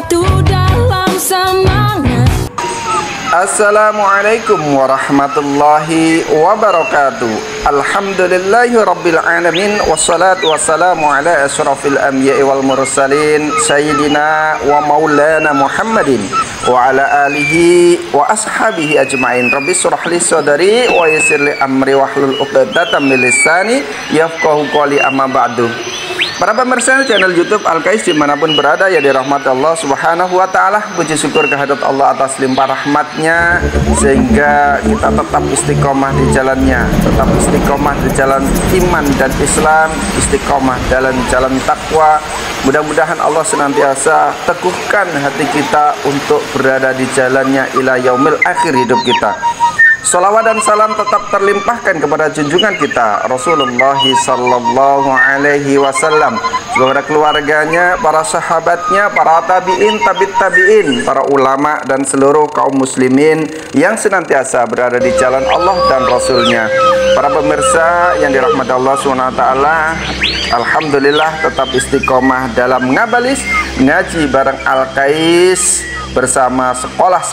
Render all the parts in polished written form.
bersatu dalam semangat. Assalamualaikum warahmatullahi wabarakatuh. Alhamdulillahi rabbil alamin. Wassalatu wassalamu ala asrafil anbiya'i wal mursalin Sayyidina wa maulana Muhammadin wa ala alihi wa ashabihi ajma'in. Rabbi shrah li sadri wa yassir li amri wahlul 'uqdatam min lisani yafqahu qawli, amma ba'du. Para pemirsa channel YouTube Al-Kais dimanapun berada, ya dirahmati Allah Subhanahu wa Ta'ala. Puji syukur kehadirat Allah atas limpah rahmatnya, sehingga kita tetap istiqomah di jalannya, tetap istiqomah di jalan iman dan Islam, istiqomah dalam jalan takwa. Mudah-mudahan Allah senantiasa teguhkan hati kita untuk berada di jalannya ila yaumil akhir hidup kita. Salawat dan salam tetap terlimpahkan kepada junjungan kita Rasulullah sallallahu alaihi wasallam, kepada keluarganya, para sahabatnya, para tabi'in, tabi'in, para ulama dan seluruh kaum muslimin yang senantiasa berada di jalan Allah dan Rasulnya. Para pemirsa yang dirahmati Allah SWT, alhamdulillah tetap istiqomah dalam ngabalis ngaji bareng Al-Kais bersama sekolah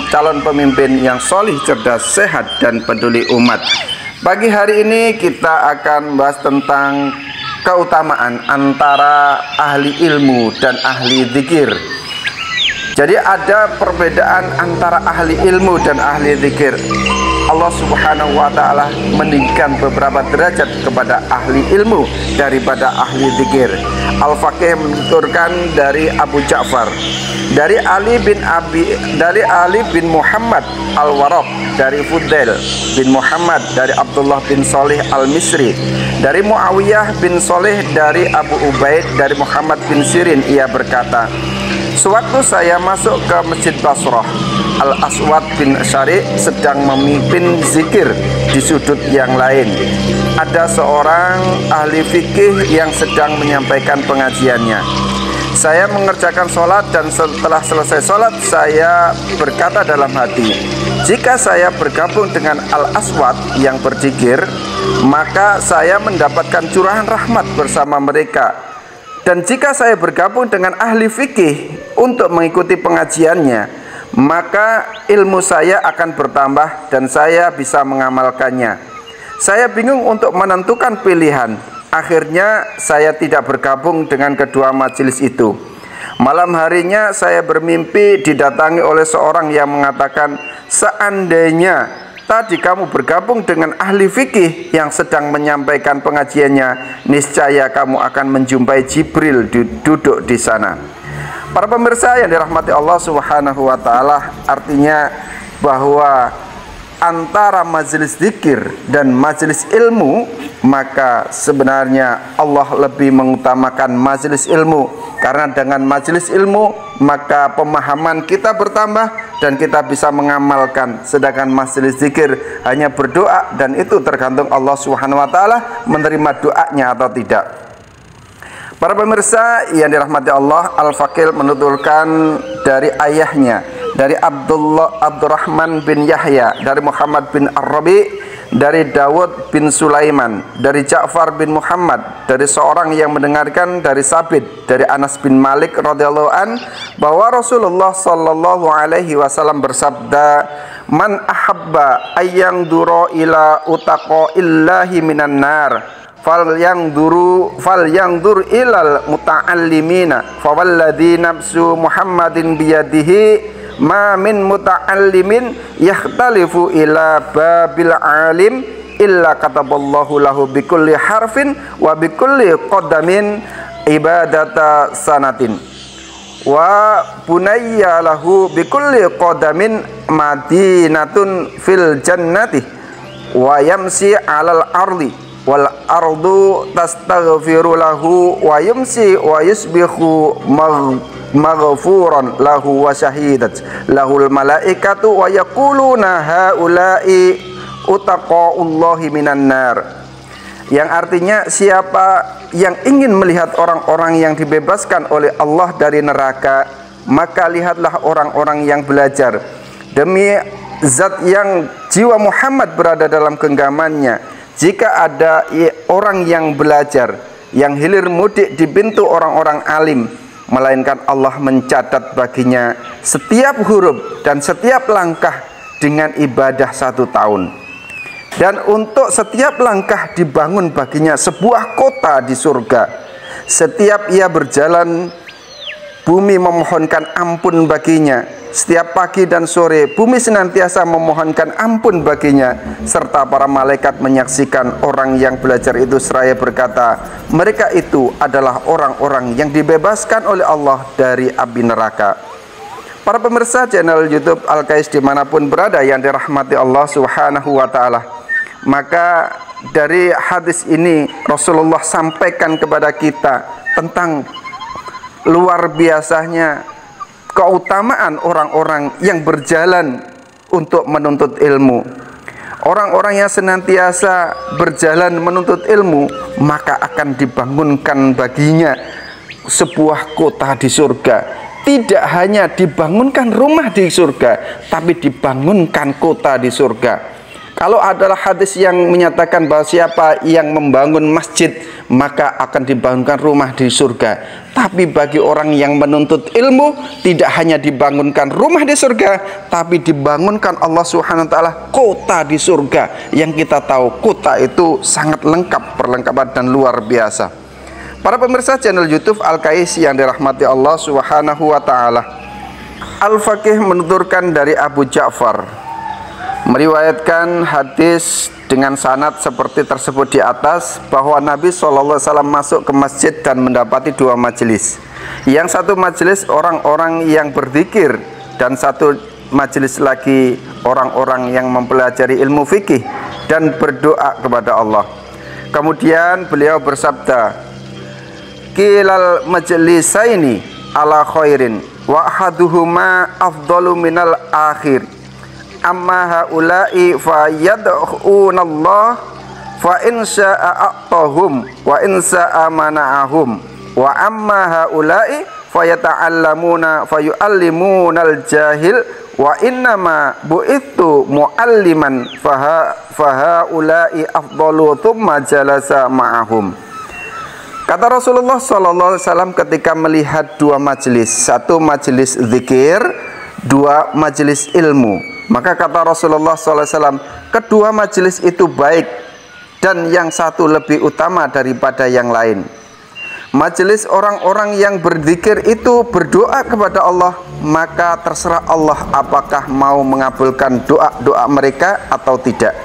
calon pemimpin yang solih, cerdas, sehat, dan peduli umat. Pagi hari ini kita akan bahas tentang keutamaan antara ahli ilmu dan ahli zikir. Jadi ada perbedaan antara ahli ilmu dan ahli zikir. Allah Subhanahu wa Ta'ala meninggikan beberapa derajat kepada ahli ilmu daripada ahli zikir. Al-Faqih menuturkan dari Abu Ja'far, dari Ali bin Muhammad Al-Waraq, dari Fudail bin Muhammad, dari Abdullah bin Salih Al-Misri, dari Muawiyah bin Salih, dari Abu Ubaid, dari Muhammad bin Sirin. Ia berkata, sewaktu saya masuk ke Masjid Basrah, Al-Aswad bin Syari' sedang memimpin zikir di sudut yang lain. Ada seorang ahli fikih yang sedang menyampaikan pengajiannya. Saya mengerjakan sholat, dan setelah selesai sholat saya berkata dalam hati, jika saya bergabung dengan Al-Aswad yang berzikir, maka saya mendapatkan curahan rahmat bersama mereka. Dan jika saya bergabung dengan ahli fikih untuk mengikuti pengajiannya, maka ilmu saya akan bertambah dan saya bisa mengamalkannya. Saya bingung untuk menentukan pilihan. Akhirnya saya tidak bergabung dengan kedua majelis itu. Malam harinya saya bermimpi didatangi oleh seorang yang mengatakan, seandainya tadi kamu bergabung dengan ahli fikih yang sedang menyampaikan pengajiannya, niscaya kamu akan menjumpai Jibril duduk di sana. Para pemirsa yang dirahmati Allah Subhanahu wa Ta'ala, artinya bahwa antara majelis zikir dan majelis ilmu, maka sebenarnya Allah lebih mengutamakan majelis ilmu, karena dengan majelis ilmu maka pemahaman kita bertambah dan kita bisa mengamalkan, sedangkan majelis zikir hanya berdoa, dan itu tergantung Allah Subhanahu wa Ta'ala menerima doanya atau tidak. Para pemirsa yang dirahmati Allah, Al-Faqih menuturkan dari ayahnya, dari Abdurrahman bin Yahya, dari Muhammad bin Ar-Rabi, dari Dawud bin Sulaiman, dari Ja'far bin Muhammad, dari seorang yang mendengarkan dari Sabit, dari Anas bin Malik radhiyallahu an, bahwa Rasulullah sallallahu alaihi wasallam bersabda, man ahabba ayyang duro ila utaqa illahi minan nar fal yang dur ilal muta'allimina fawalladhi nafsu Muhammadin biyadihi ma min muta'allimin yakhtalifu ila babil alim illa kataballahu lahu bikulli harfin wa bikulli qadamin ibadata sanatin wa bunayya lahu bikulli qadamin madinatun fil jannati wa yamsi alal ardi wal ardu tastaghfiru lahu wa yumsi wa yusbihu maghfuran lahu wa syahidat lahul malaikatu wa yaquluna haula'i utaqaullahi minan nar. Yang artinya, siapa yang ingin melihat orang-orang yang dibebaskan oleh Allah dari neraka, maka lihatlah orang-orang yang belajar. Demi zat yang jiwa Muhammad berada dalam genggamannya, jika ada orang yang belajar, yang hilir mudik di pintu orang-orang alim, melainkan Allah mencatat baginya setiap huruf dan setiap langkah dengan ibadah 1 tahun. Dan untuk setiap langkah dibangun baginya sebuah kota di surga. Setiap ia berjalan, bumi memohonkan ampun baginya. Setiap pagi dan sore, bumi senantiasa memohonkan ampun baginya. Serta para malaikat menyaksikan orang yang belajar itu seraya berkata, mereka itu adalah orang-orang yang dibebaskan oleh Allah dari api neraka. Para pemirsa channel YouTube Al-Kais dimanapun berada yang dirahmati Allah Subhanahu wa Ta'ala, maka dari hadis ini Rasulullah sampaikan kepada kita tentang luar biasanya keutamaan orang-orang yang berjalan untuk menuntut ilmu. Orang-orang yang senantiasa berjalan menuntut ilmu, maka akan dibangunkan baginya sebuah kota di surga. Tidak hanya dibangunkan rumah di surga, tapi dibangunkan kota di surga. Kalau adalah hadis yang menyatakan bahwa siapa yang membangun masjid, maka akan dibangunkan rumah di surga. Tapi bagi orang yang menuntut ilmu, tidak hanya dibangunkan rumah di surga, tapi dibangunkan Allah Subhanahu wa Ta'ala kota di surga. Yang kita tahu kota itu sangat lengkap, perlengkapan dan luar biasa. Para pemirsa channel YouTube Al-Kais yang dirahmati Allah Subhanahu wa Ta'ala, Al-Faqih menuturkan dari Abu Ja'far, meriwayatkan hadis dengan sanad seperti tersebut di atas, bahwa Nabi SAW masuk ke masjid dan mendapati 2 majelis. Yang satu majelis orang-orang yang berzikir, dan satu majelis lagi orang-orang yang mempelajari ilmu fikih dan berdoa kepada Allah. Kemudian beliau bersabda, kilal majlisaini ala khairin wa ahaduhuma afdalu minal akhir, amma haula'i fa yad'unallah fa in sya'a a'tahum wa in sya'a mana'ahum wa amma haula'i fa yata'allamuna fa yu'allimunal jahil wa innama bu'ithu mu'alliman fa haula'i afdalu thumma jalasa ma'ahum. Kata Rasulullah SAW ketika melihat 2 majelis, satu majelis zikir, 2 majelis ilmu, maka kata Rasulullah SAW, kedua majelis itu baik dan yang satu lebih utama daripada yang lain. Majelis orang-orang yang berzikir itu berdoa kepada Allah, maka terserah Allah apakah mau mengabulkan doa-doa mereka atau tidak.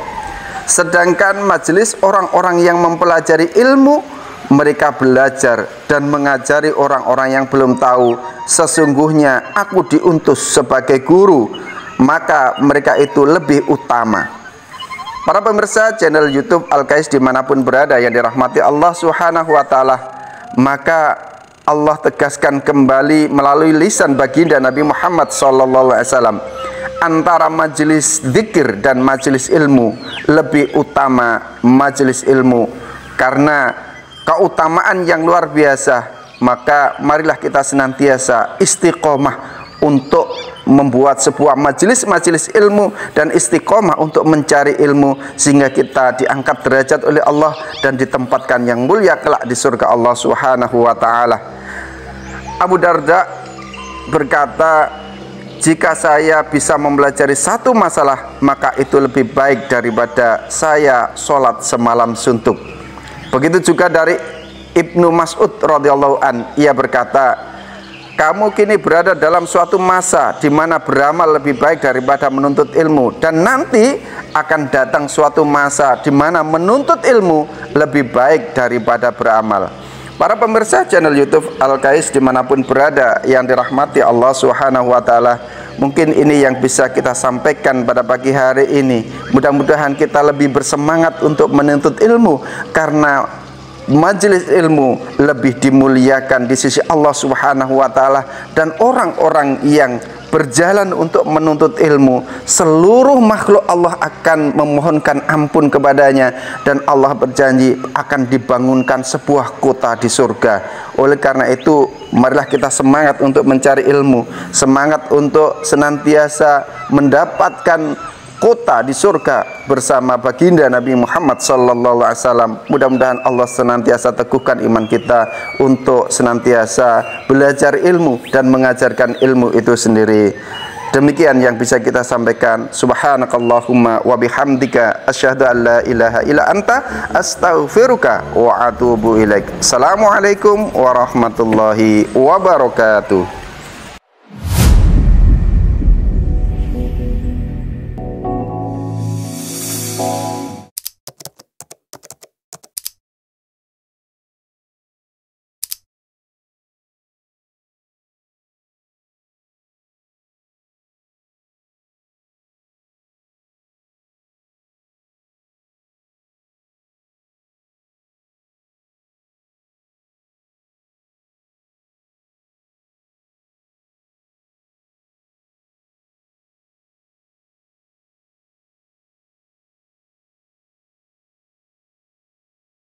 Sedangkan majelis orang-orang yang mempelajari ilmu, mereka belajar dan mengajari orang-orang yang belum tahu, sesungguhnya aku diutus sebagai guru, maka mereka itu lebih utama. Para pemirsa channel YouTube Al-Kais dimanapun berada yang dirahmati Allah Subhanahu wa Ta'ala, maka Allah tegaskan kembali melalui lisan baginda Nabi Muhammad SAW, antara majelis zikir dan majelis ilmu, lebih utama majelis ilmu karena keutamaan yang luar biasa. Maka marilah kita senantiasa istiqomah untuk membuat sebuah majelis-majelis ilmu dan istiqomah untuk mencari ilmu, sehingga kita diangkat derajat oleh Allah dan ditempatkan yang mulia kelak di surga Allah Subhanahu wa Ta'ala. Abu Darda berkata, jika saya bisa mempelajari satu masalah, maka itu lebih baik daripada saya sholat semalam suntuk. Begitu juga dari Ibnu Mas'ud radhiyallahu an, ia berkata, kamu kini berada dalam suatu masa di mana beramal lebih baik daripada menuntut ilmu, dan nanti akan datang suatu masa di mana menuntut ilmu lebih baik daripada beramal. Para pemirsa channel YouTube Al-Kais dimanapun berada yang dirahmati Allah Subhanahu wa Ta'ala, mungkin ini yang bisa kita sampaikan pada pagi hari ini. Mudah-mudahan kita lebih bersemangat untuk menuntut ilmu, karena majelis ilmu lebih dimuliakan di sisi Allah Subhanahu wa Ta'ala, dan orang-orang yang berjalan untuk menuntut ilmu, seluruh makhluk Allah akan memohonkan ampun kepadanya, dan Allah berjanji akan dibangunkan sebuah kota di surga. Oleh karena itu, marilah kita semangat untuk mencari ilmu, semangat untuk senantiasa mendapatkan kota di surga bersama baginda Nabi Muhammad sallallahu alaihi wasallam. Mudah-mudahan Allah senantiasa teguhkan iman kita untuk senantiasa belajar ilmu dan mengajarkan ilmu itu sendiri. Demikian yang bisa kita sampaikan. Subhanakallahumma wa bihamdika asyhadu an la ilaha illa anta astaghfiruka wa atubu ilaik. Assalamualaikum warahmatullahi wabarakatuh.